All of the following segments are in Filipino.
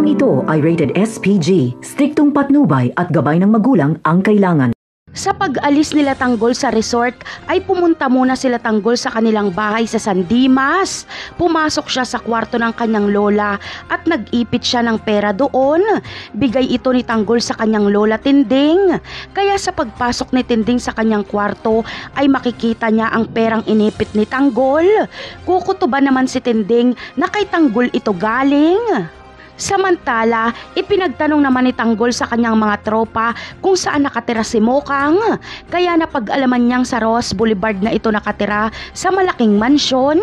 Programang ito ay rated SPG. Striktong patnubay at gabay ng magulang ang kailangan. Sa pag-alis nila Tanggol sa resort ay pumunta muna sila Tanggol sa kanilang bahay sa San Dimas. Pumasok siya sa kwarto ng kanyang lola at nag-ipit siya ng pera doon. Bigay ito ni Tanggol sa kanyang lola Tinding. Kaya sa pagpasok ni Tinding sa kanyang kwarto ay makikita niya ang perang inipit ni Tanggol. Kukutuban naman si Tinding na kay Tanggol ito galing. Samantala, ipinagtanong naman ni Tanggol sa kanyang mga tropa kung saan nakatira si Mokang. Kaya napag-alaman niyang sa Ross Boulevard na ito nakatira sa malaking mansyon.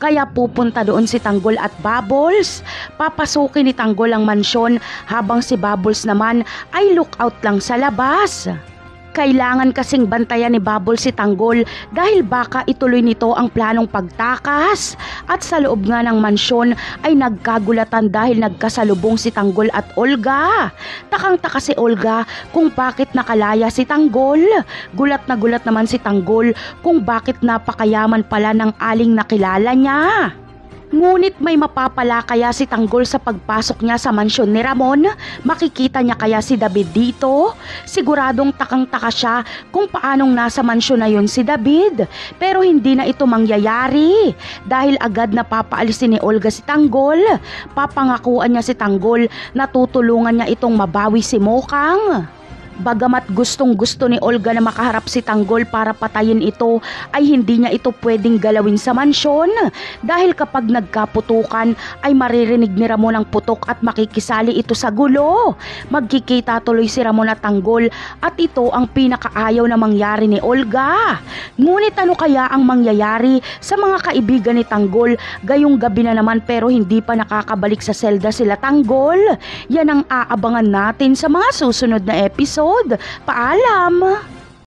Kaya pupunta doon si Tanggol at Bubbles. Papasukin ni Tanggol ang mansyon habang si Bubbles naman ay lookout lang sa labas. Kailangan kasing bantayan ni Bubbles si Tanggol dahil baka ituloy nito ang planong pagtakas. At sa loob nga ng mansyon ay nagkagulatan dahil nagkasalubong si Tanggol at Olga. Takang-taka si Olga kung bakit nakalaya si Tanggol. Gulat na gulat naman si Tanggol kung bakit napakayaman pala ng aling nakilala niya. Ngunit may mapapala kaya si Tanggol sa pagpasok niya sa mansyon ni Ramon? Makikita niya kaya si David dito? Siguradong takang-taka siya kung paanong nasa mansyon na yun si David. Pero hindi na ito mangyayari dahil agad na papaalisin ni Olga si Tanggol. Papangakuan niya si Tanggol na tutulungan niya itong mabawi si Mokang. Bagamat gustong-gusto ni Olga na makaharap si Tanggol para patayin ito, ay hindi niya ito pwedeng galawin sa mansyon dahil kapag nagkaputukan ay maririnig ni Ramon ang putok at makikisali ito sa gulo. Magkikita tuloy si Ramon at Tanggol at ito ang pinakaayaw na mangyari ni Olga. Ngunit ano kaya ang mangyayari sa mga kaibigan ni Tanggol? Gayong gabi na naman pero hindi pa nakakabalik sa selda sila Tanggol. Yan ang aabangan natin sa mga susunod na episode. Paalam!